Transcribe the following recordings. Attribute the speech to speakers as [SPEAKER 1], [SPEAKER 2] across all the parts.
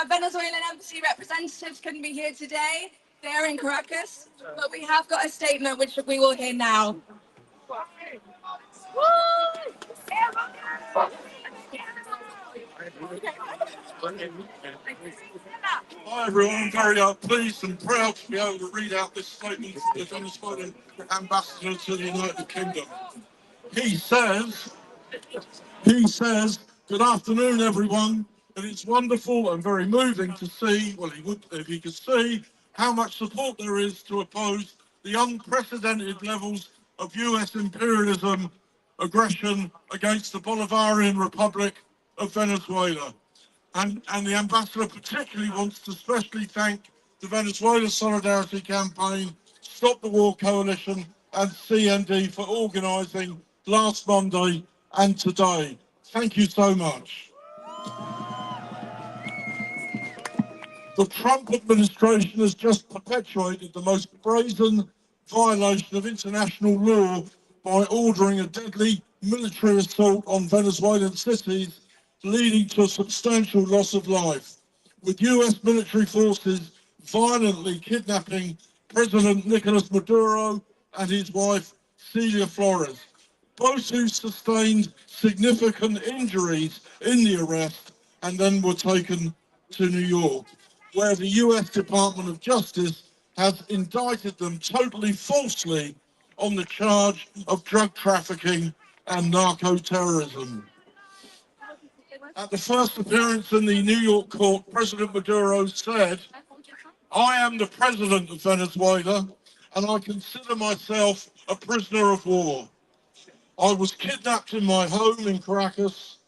[SPEAKER 1] Venezuelan embassy representatives couldn't be here today. They're in Caracas, but we have got a statement which we will hear now.
[SPEAKER 2] Hi everyone, I'm very pleased and proud to be able to read out this statement from the Venezuelan ambassador to the United Kingdom. He says, good afternoon everyone, and it's wonderful and very moving to see, well he would if he could see, how much support there is to oppose the unprecedented levels of US imperialism, aggression against the Bolivarian Republic of Venezuela. And the ambassador particularly wants to specially thank the Venezuela Solidarity Campaign, Stop the War Coalition and CND for organising last Monday and today. Thank you so much. The Trump administration has just perpetuated the most brazen violation of international law by ordering a deadly military assault on Venezuelan cities, leading to a substantial loss of life, with US military forces violently kidnapping President Nicolas Maduro and his wife, Celia Flores, both who sustained significant injuries in the arrest and then were taken to New York, where the US Department of Justice has indicted them totally falsely on the charge of drug trafficking and narco-terrorism. At the first appearance in the New York court, President Maduro said, "I am the president of Venezuela and I consider myself a prisoner of war. I was kidnapped in my home in Caracas.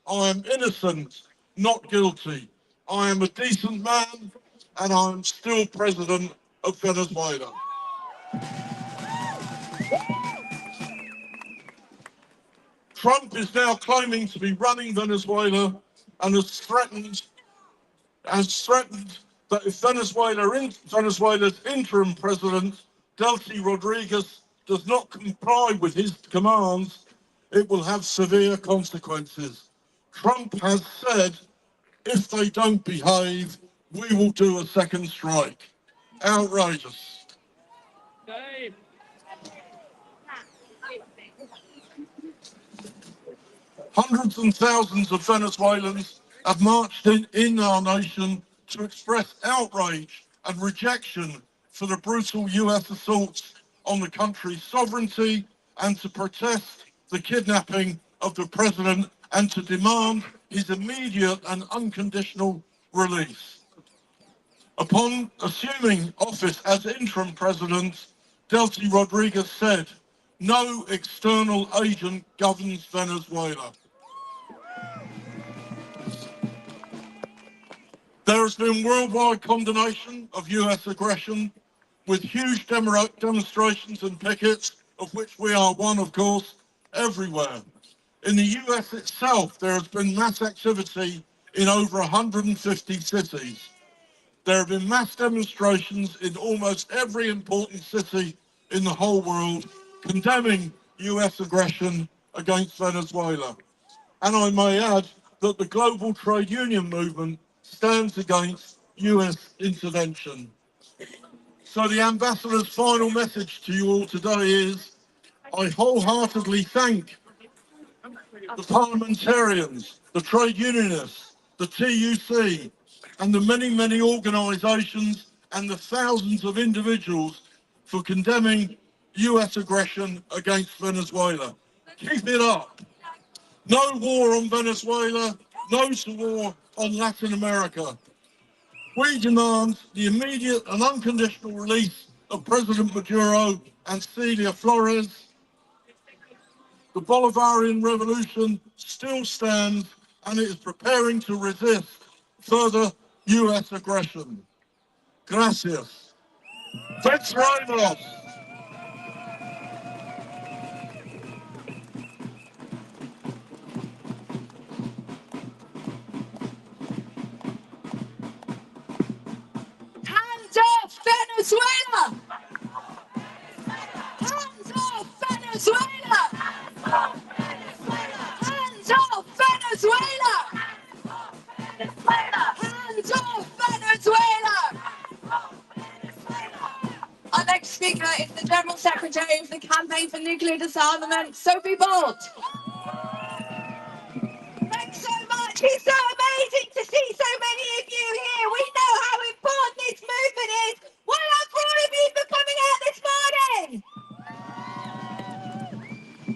[SPEAKER 2] I am innocent, not guilty. I am a decent man and I am still president of Venezuela." Trump is now claiming to be running Venezuela and has threatened that if Venezuela's interim president, Delcy Rodriguez, does not comply with his commands, it will have severe consequences. Trump has said, if they don't behave, we will do a second strike. Outrageous. Hundreds and thousands of Venezuelans have marched in our nation to express outrage and rejection for the brutal US assaults on the country's sovereignty and to protest the kidnapping of the president and to demand his immediate and unconditional release. Upon assuming office as interim president, Delcy Rodriguez said, "No external agent governs Venezuela." There has been worldwide condemnation of US aggression, with huge demonstrations and pickets, of which we are one, of course, everywhere. In the US itself, there has been mass activity in over 150 cities. There have been mass demonstrations in almost every important city in the whole world, condemning US aggression against Venezuela. And I may add that the global trade union movement stands against US intervention. So the ambassador's final message to you all today is, I wholeheartedly thank the parliamentarians, the trade unionists, the TUC, and the many, many organisations and the thousands of individuals for condemning US aggression against Venezuela. Keep it up. No war on Venezuela, no war on Latin America. We demand the immediate and unconditional release of President Maduro and Celia Flores. The Bolivarian Revolution still stands and it is preparing to resist further US aggression. Gracias. Vexremos.
[SPEAKER 1] Hands off Venezuela! Hands off Venezuela! Hands off Venezuela! Hands Secretary of the Campaign for Nuclear Disarmament, Sophie Bolt. Thanks so much. It's so amazing to see so many of you here. We know how important this movement is. Well done for all of you for coming out this morning.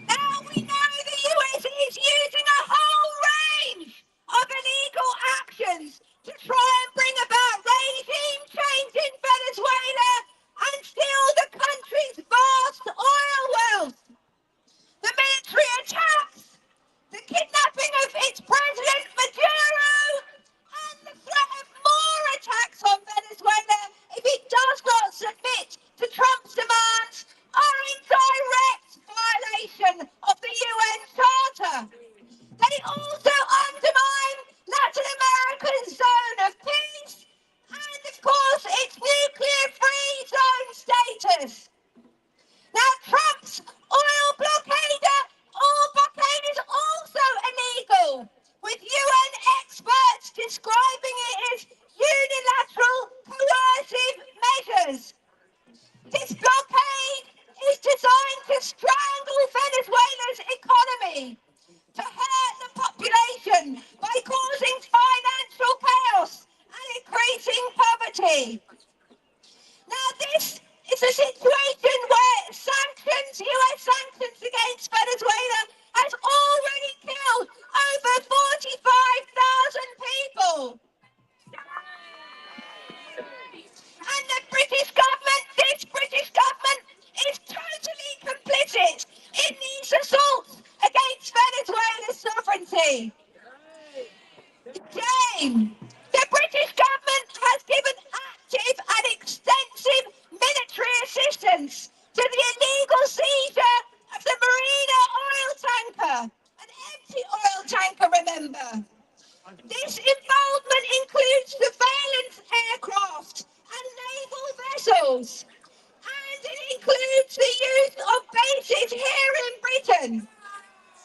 [SPEAKER 1] Now we know the US is using a whole range of illegal actions to try and bring about regime change in Venezuela and steal the country's vast oil wealth. The military attacks, the kidnapping of its president Maduro, and the threat of more attacks on Venezuela if it does not submit to Trump's demands are in direct violation of the UN Charter. They also undermine Latin America's zone of peace and, of course, its nuclear-free zone status. Now, Trump's oil blockade is also illegal, with UN experts describing it as unilateral coercive measures. This blockade is designed to strangle Venezuela's economy, to hurt the population by causing financial chaos and increasing poverty. Now, this is a situation where US sanctions against Venezuela has already killed over 45,000 people. And the British government is totally complicit in these assaults against Venezuela's sovereignty. Jane, the British government has given active and extensive military assistance to the illegal seizure of the Marina oil tanker, an empty oil tanker, remember. This involvement includes surveillance aircraft and naval vessels, and it includes the use of bases here in Britain.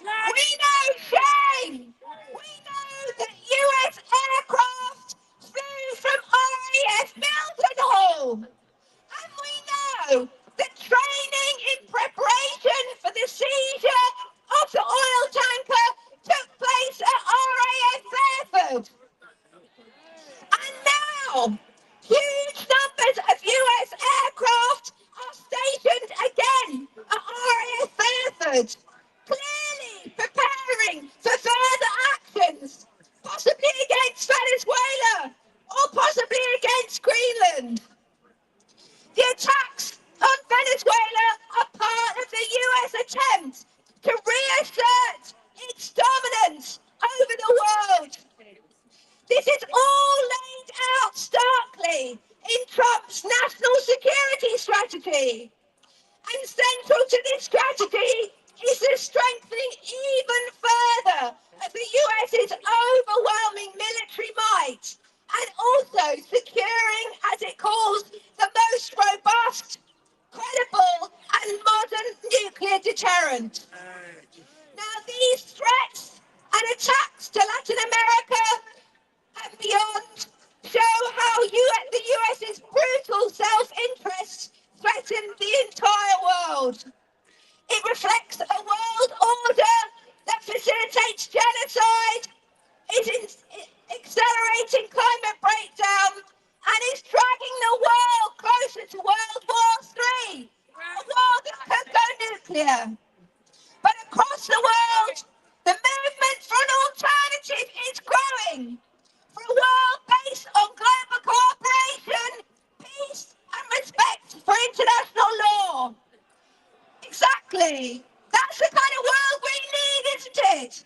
[SPEAKER 1] We know shame. We know that US aircraft flew from RAF Mildenhall. And we know that training in preparation for the seizure of the oil tanker took place at RAF Fairford. And now, huge numbers of US aircraft are stationed again at RAF Fairford, clearly preparing for further actions, possibly against Venezuela or possibly against Greenland. The attacks on Venezuela are part of the US attempt to reassert its dominance over the world. This is all laid out starkly in Trump's national security strategy. And central to this strategy is the strengthening even further of the US's overwhelming military might, and also securing, as it calls, the most robust, credible and modern nuclear deterrent. Now, these threats and attacks to Latin America and beyond show how the US's brutal self-interest threaten the entire world. It reflects a world order that facilitates genocide, is accelerating climate breakdown, and is dragging the world closer to World War III, a war that could go nuclear. But across the world, the movement for an alternative is growing, for a world based on global cooperation, peace, and respect for international law. Exactly. That's the kind of world we need, isn't it?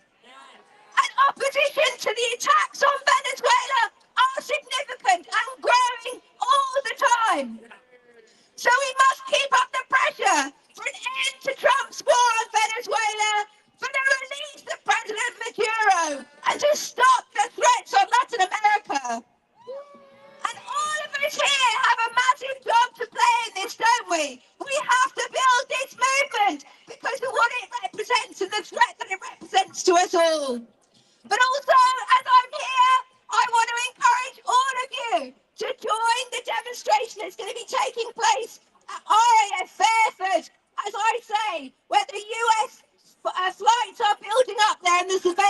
[SPEAKER 1] And opposition to the attacks on Venezuela are significant and growing all the time. So we must keep up the pressure for an end to Trump's war on Venezuela, for the release of President Maduro, and to stop the threats on Latin America. And all of us here have a massive job to play in this, don't we? We have to build this movement because of what it represents and the threat that it represents to us all. But also, as I'm here, I want to encourage all of you to join the demonstration that's going to be taking place at RAF Fairford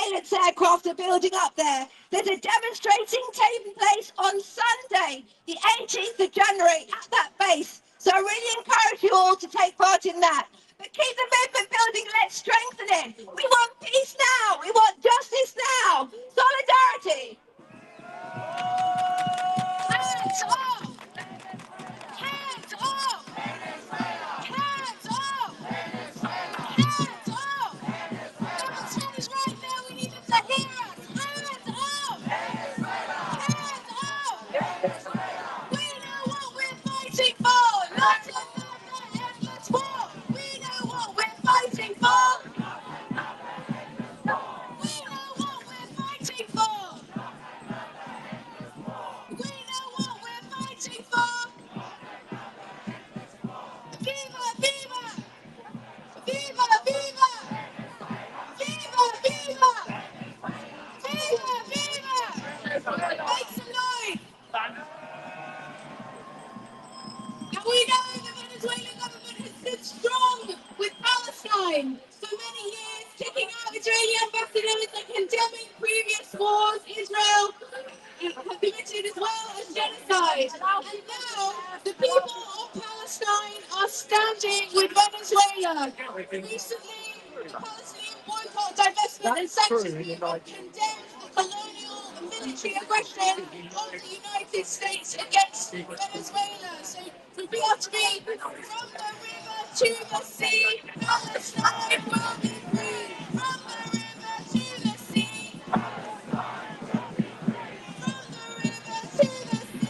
[SPEAKER 1] surveillance aircraft are building up there. There's a demonstrating taking place on Sunday, the 18th of January at that base. So I really encourage you all to take part in that. But keep the movement building, let's strengthen it. We want peace now, we want justice now. Solidarity. Hands off! Hands off! Hands off! Hands off! Demonstrators right now, we need them to hear us. Hands off! Hands off! We know what we're fighting for! Not another endless war! We know what we're fighting for! We know what we're fighting for! We know what we're fighting for! Viva! Viva! Viva! Viva! Viva! Viva! Viva! Viva! Make some noise! And we know the Venezuelan government has stood strong with Palestine for many years, kicking out Israeli ambassadors and condemning previous wars Israel have committed as well as genocide. And now the people of Palestine are standing with Venezuela. Recently, Palestinian boycott, divestment and sanctions movement condemned the colonial and military aggression of the United States against Venezuela. So we have to be from the river to the sea, Palestine will be free. From the river to the sea, from the river to the sea.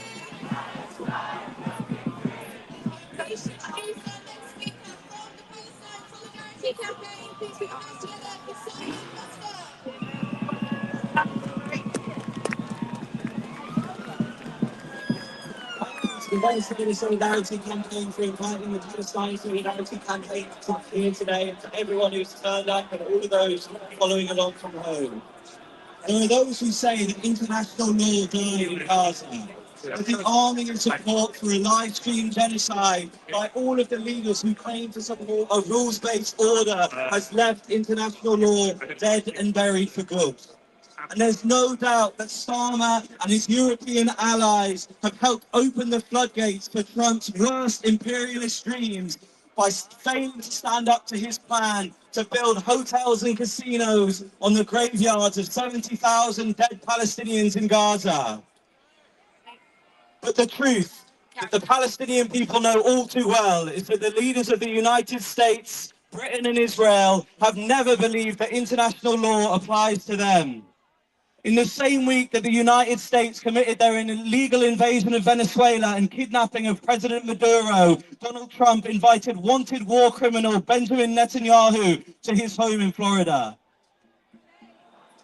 [SPEAKER 1] We should do so. Let's speak up from the Palestine Solidarity Campaign. Please put your hands together for Simon Foster.
[SPEAKER 3] The Palestinian Solidarity Campaign for inviting the Palestine Solidarity Campaign to be here today, and to everyone who's turned up and all of those following along from home. There are those who say that international law died in Gaza, that the arming and support for a live-stream genocide by all of the leaders who claim to support a rules-based order has left international law dead and buried for good. And there's no doubt that Starmer and his European allies have helped open the floodgates for Trump's worst imperialist dreams by failing to stand up to his plan to build hotels and casinos on the graveyards of 70,000 dead Palestinians in Gaza. But the truth that the Palestinian people know all too well is that the leaders of the United States, Britain and Israel have never believed that international law applies to them. In the same week that the United States committed their illegal invasion of Venezuela and kidnapping of President Maduro, Donald Trump invited wanted war criminal Benjamin Netanyahu to his home in Florida.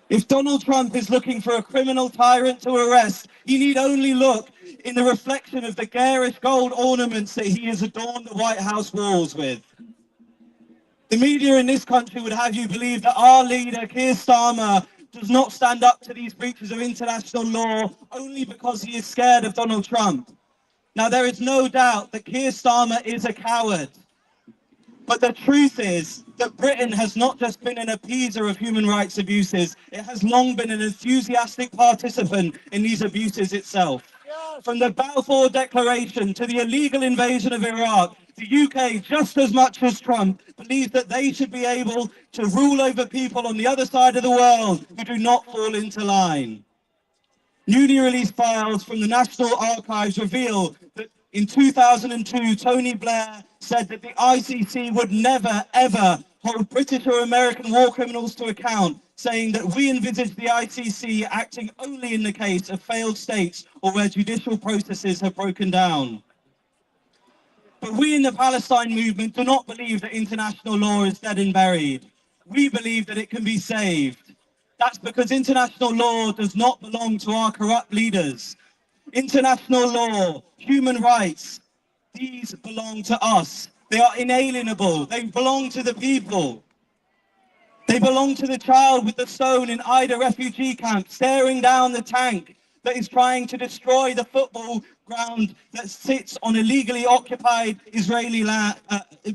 [SPEAKER 3] If Donald Trump is looking for a criminal tyrant to arrest, he need only look in the reflection of the garish gold ornaments that he has adorned the White House walls with. The media in this country would have you believe that our leader, Keir Starmer, does not stand up to these breaches of international law only because he is scared of Donald Trump. Now, there is no doubt that Keir Starmer is a coward. But the truth is that Britain has not just been an appeaser of human rights abuses, it has long been an enthusiastic participant in these abuses itself. From the Balfour Declaration to the illegal invasion of Iraq, the UK, just as much as Trump, believes that they should be able to rule over people on the other side of the world who do not fall into line. Newly released files from the National Archives reveal that in 2002, Tony Blair said that the ICC would never, ever hold British or American war criminals to account, saying that we envisage the ICC acting only in the case of failed states or where judicial processes have broken down. But we in the Palestine movement do not believe that international law is dead and buried. We believe that it can be saved. That's because international law does not belong to our corrupt leaders. International law, human rights, these belong to us. They are inalienable. They belong to the people. They belong to the child with the stone in Ida refugee camp, staring down the tank that is trying to destroy the football ground that sits on illegally occupied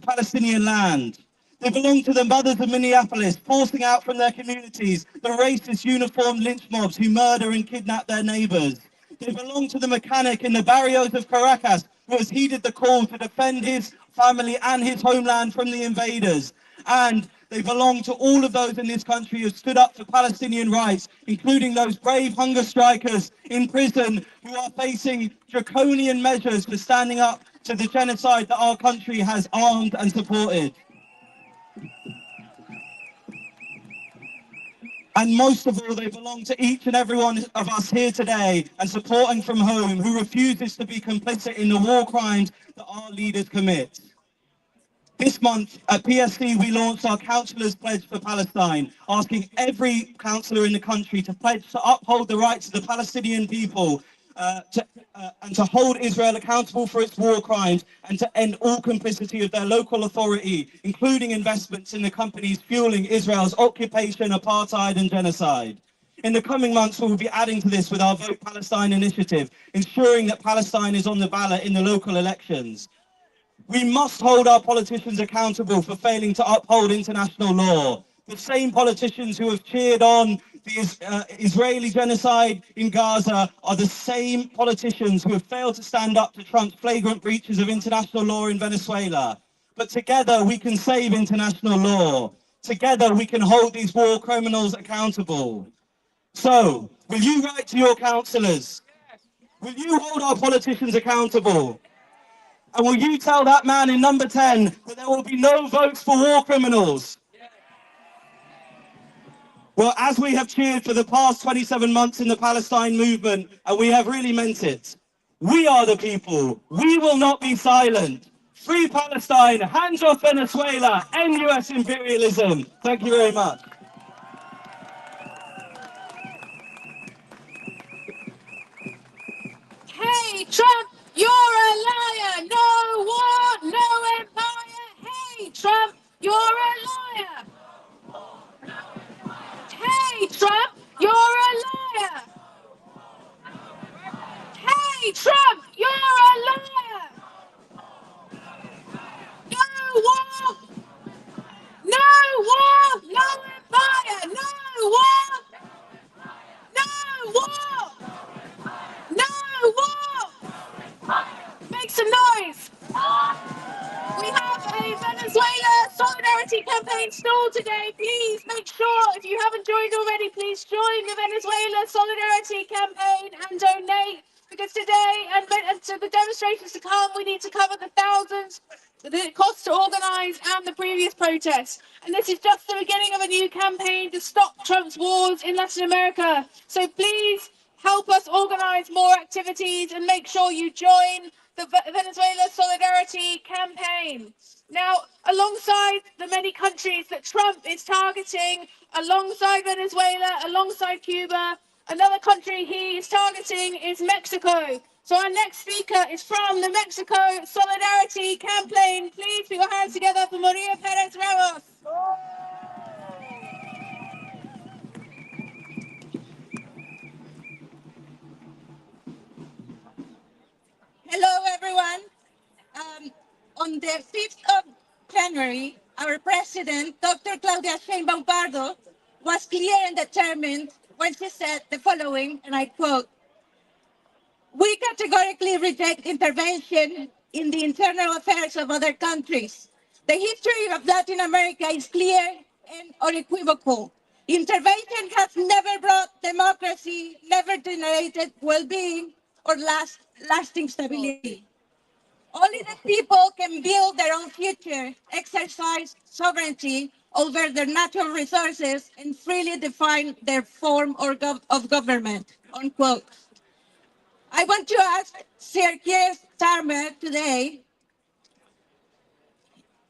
[SPEAKER 3] Palestinian land. They belong to the mothers of Minneapolis, forcing out from their communities the racist uniformed lynch mobs who murder and kidnap their neighbors. They belong to the mechanic in the barrios of Caracas who has heeded the call to defend his family and his homeland from the invaders. And they belong to all of those in this country who have stood up for Palestinian rights, including those brave hunger strikers in prison who are facing draconian measures for standing up to the genocide that our country has armed and supported. And most of all, they belong to each and every one of us here today and supporting from home who refuses to be complicit in the war crimes that our leaders commit. This month at PSC, we launched our Councillors' Pledge for Palestine, asking every councillor in the country to pledge to uphold the rights of the Palestinian people and to hold Israel accountable for its war crimes and to end all complicity of their local authority, including investments in the companies fueling Israel's occupation, apartheid and genocide. In the coming months, we will be adding to this with our Vote Palestine initiative, ensuring that Palestine is on the ballot in the local elections. We must hold our politicians accountable for failing to uphold international law. The same politicians who have cheered on the Israeli genocide in Gaza are the same politicians who have failed to stand up to Trump's flagrant breaches of international law in Venezuela. But together we can save international law. Together we can hold these war criminals accountable. So, will you write to your councillors? Will you hold our politicians accountable? And will you tell that man in number 10 that there will be no votes for war criminals? Well, as we have cheered for the past 27 months in the Palestine movement, and we have really meant it, we are the people. We will not be silent. Free Palestine, hands off Venezuela, end US imperialism. Thank you very much.
[SPEAKER 1] Hey, Trump, you're a liar. No war, no empire. Hey, Trump, you're a liar. Hey, Trump, you're a liar. Hey, Trump, you're a liar. No war, no war, no empire. No war, no war, no war. Make some noise. We have a Venezuela solidarity campaign stall today. Please make sure, if you haven't joined already, please join the Venezuela solidarity campaign and donate. Because today, and to the demonstrations to come, we need to cover the thousands that it costs to organise and the previous protests. And this is just the beginning of a new campaign to stop Trump's wars in Latin America. So please help us organise more activities and make sure you join the Venezuela Solidarity Campaign. Now, alongside the many countries that Trump is targeting, alongside Venezuela, alongside Cuba, another country he is targeting is Mexico. So our next speaker is from the Mexico Solidarity Campaign. Please put your hands together for Maria Perez Ramos.
[SPEAKER 4] Hello, everyone. On the 5th of January, our president, Dr. Claudia Sheinbaum Pardo, was clear and determined when she said the following, and I quote, "We categorically reject intervention in the internal affairs of other countries. The history of Latin America is clear and unequivocal. Intervention has never brought democracy, never generated well-being or lasting stability. Only the people can build their own future, exercise sovereignty over their natural resources, and freely define their form of government," unquote. I want to ask Sir Keir Starmer today,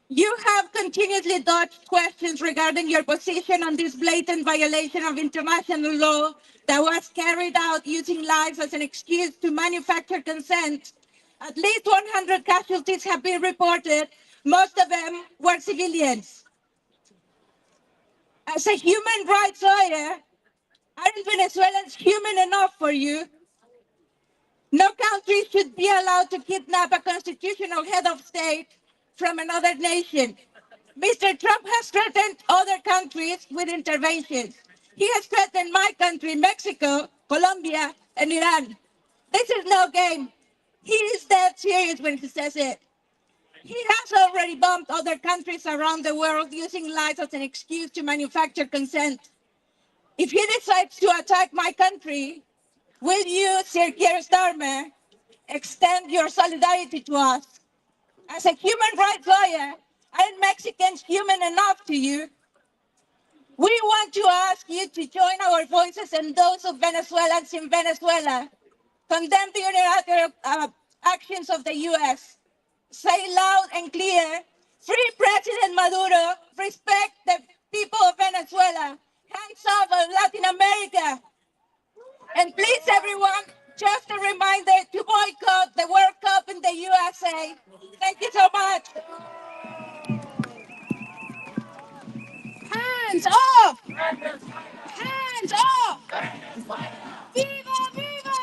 [SPEAKER 4] you have continuously dodged questions regarding your position on this blatant violation of international law that was carried out using lives as an excuse to manufacture consent. At least 100 casualties have been reported. Most of them were civilians. As a human rights lawyer, aren't Venezuelans human enough for you? No country should be allowed to kidnap a constitutional head of state from another nation. Mr. Trump has threatened other countries with interventions. He has threatened my country, Mexico, Colombia, and Iran. This is no game. He is dead serious when he says it. He has already bombed other countries around the world using lies as an excuse to manufacture consent. If he decides to attack my country, will you, Sir Keir Starmer, extend your solidarity to us? As a human rights lawyer, aren't Mexicans human enough to you? We want to ask you to join our voices and those of Venezuelans in Venezuela. Condemn the unilateral actions of the US. Say loud and clear, free President Maduro, respect the people of Venezuela, hands off of Latin America. And please, everyone, just a reminder to boycott the World Cup in the USA. Thank you so much. Hands off! Hands off! Viva, viva!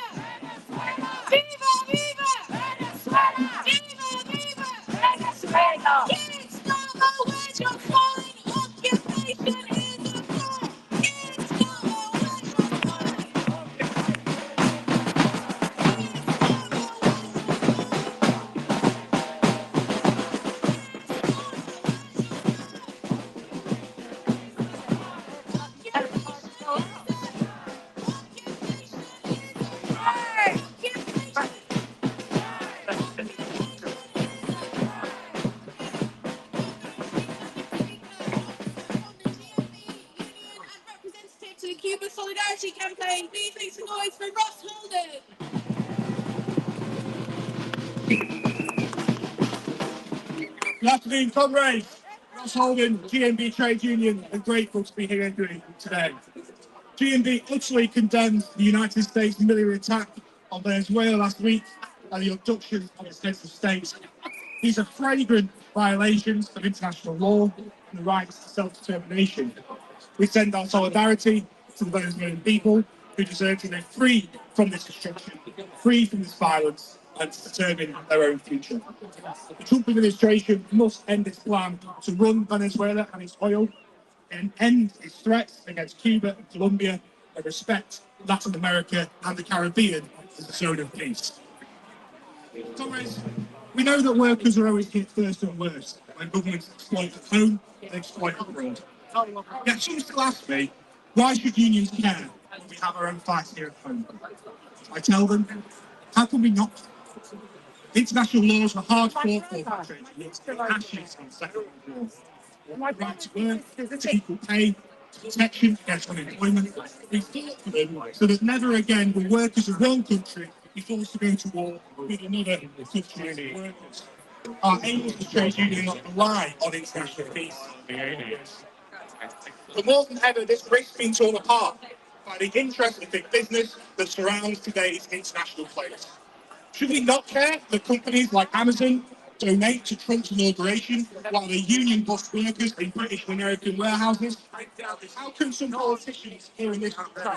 [SPEAKER 4] Viva, viva! Venezuela! Viva, viva! Venezuela! Kids, not know where you're falling. Occupation in the floor. Kids, not know where you're falling. To the Cuba Solidarity Campaign, please make some noise for Ross Holden.
[SPEAKER 3] Good afternoon, comrades. Ross Holden, GMB Trade Union, and grateful to be here with you today. GMB utterly condemns the United States military attack on Venezuela last week and the abduction of its heads of state. These are flagrant violations of international law and the rights to self-determination. We send our solidarity to the Venezuelan people who deserve to live free from this destruction, free from this violence, and to determine their own future. The Trump administration must end its plan to run Venezuela and its oil and end its threats against Cuba and Colombia and respect Latin America and the Caribbean as a zone of peace. Comrades, we know that workers are always hit first and worst when governments exploit at home and exploit abroad. Yet some still ask me, why should unions care when we have our own fights here at home? I tell them, how can we not? International laws were hard fought for trade unions, ashes in the Second World War. Right to work, to equal pay, protection against unemployment. We fought for them so that never again will workers of one country be forced to go to war with another country's workers. Our aim is to trade unions not rely on international peace. But more than ever, this risk being torn apart by the interest of big business that surrounds today's international players. Should we not care that companies like Amazon donate to Trump's inauguration while the union bust workers in British and American warehouses? How can some politicians here in this country tell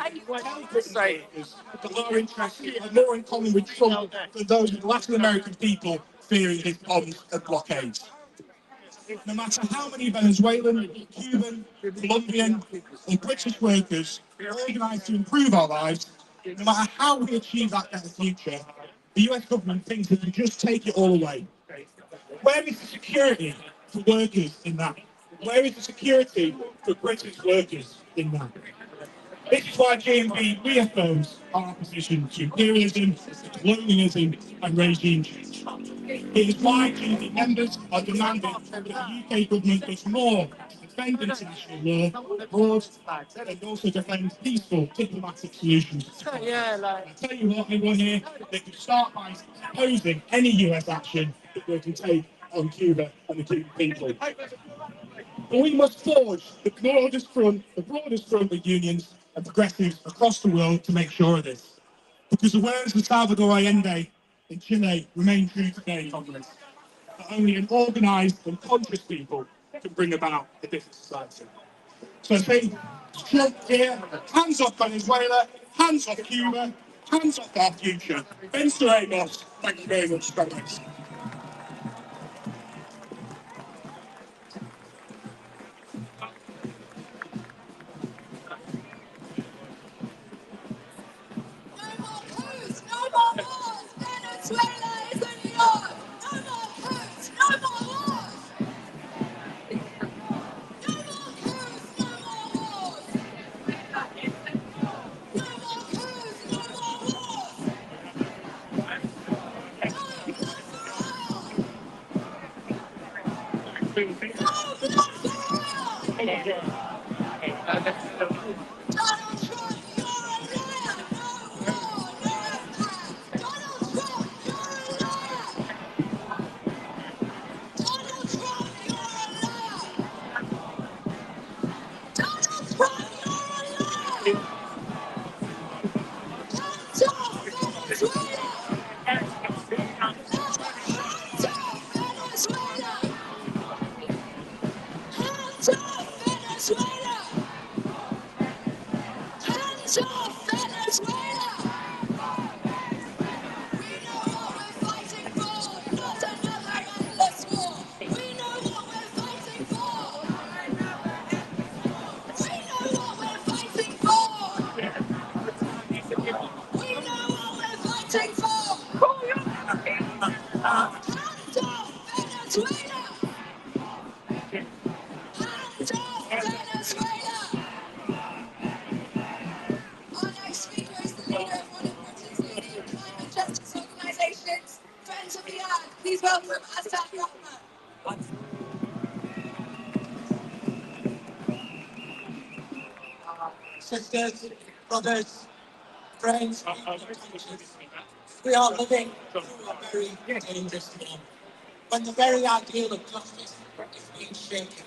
[SPEAKER 3] British workers that our interests are more in common with Trump than those of Latin American people fearing his bombs and blockades? No matter how many Venezuelan, Cuban, Colombian, or British workers organise to improve our lives, no matter how we achieve that better future, the US government thinks it can just take it all away. Where is the security for workers in that? Where is the security for British workers in that? This is why GMB reaffirms our opposition to imperialism, colonialism, and regime change. It is why GMB members are demanding that the UK government does more to defend international law abroad and also defend peaceful diplomatic solutions. I tell you what, everyone here, they could start by opposing any US action that they can take on Cuba and the Cuban people. But we must forge the broadest front of unions and progressives across the world to make sure of this. Because the words of Salvador Allende in Chile remain true today, comrades. That only an organised and conscious people can bring about a different society. So I say, Trump here, hands off Venezuela, hands off Cuba, hands off our future. Mr. Amos, thank you very much, comrades.
[SPEAKER 1] Donald Trump, you're a liar! No war, no empire! Donald Trump, you're a liar! Donald Trump, you're a liar! Donald Trump, you're a liar! Hands off Venezuela! Hands off Venezuela! Hands off Venezuela! Hands off Venezuela! We know what we're fighting for, not another endless war. We know what we're fighting for. We know what we're fighting for. We know what we're fighting for. Hands off Venezuela! Hands off Venezuela! Our next speaker is the leader of one of Britain's leading climate justice organisations, Friends of the Earth. Please welcome Asad Rahman.
[SPEAKER 3] Sisters, brothers, friends, people of conscience, we are living through a very dangerous moment when the very ideal of justice is being shaken.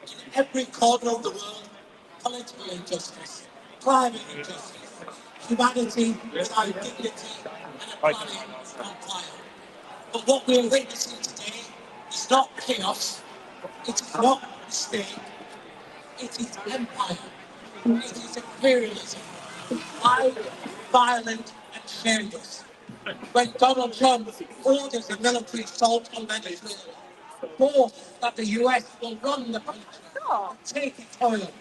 [SPEAKER 3] In every corner of the world, political injustice, climate injustice, humanity without dignity, and a planet on fire. But what we're witnessing today is not chaos, it is not mistake, it is empire, it is imperialism, loud, violent, and shameless. When Donald Trump orders a military assault on Venezuela, force that the US will run the country and take its oil,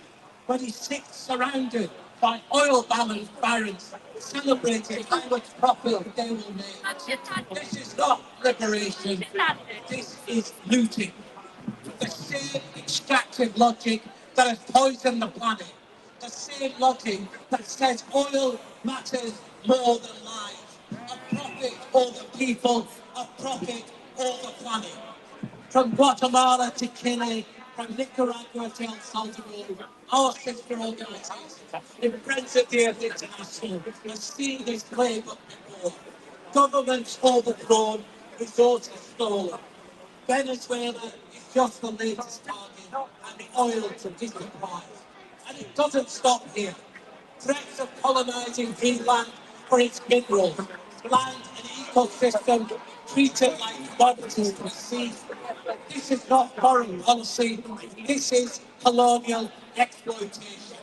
[SPEAKER 3] when he sits surrounded by oil barons celebrating how much profit they will make. This is not liberation, this is looting. The same extractive logic that has poisoned the planet, the same logic that says oil matters more than lives, a profit over people, a profit over planet. From Guatemala to Chile, from Nicaragua to El Salvador, our sister organizations in Friends of the Earth International have seen this playbook before. Governments overthrown, resources stolen. Venezuela is just the latest target, and the oil is the prize. And it doesn't stop here. Threats of colonizing Greenland for its minerals, land and ecosystem treated like commodities to be seized. This is not foreign policy, this is colonial exploitation.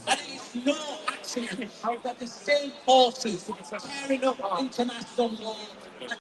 [SPEAKER 3] And it is no accident that the same forces tearing up international law are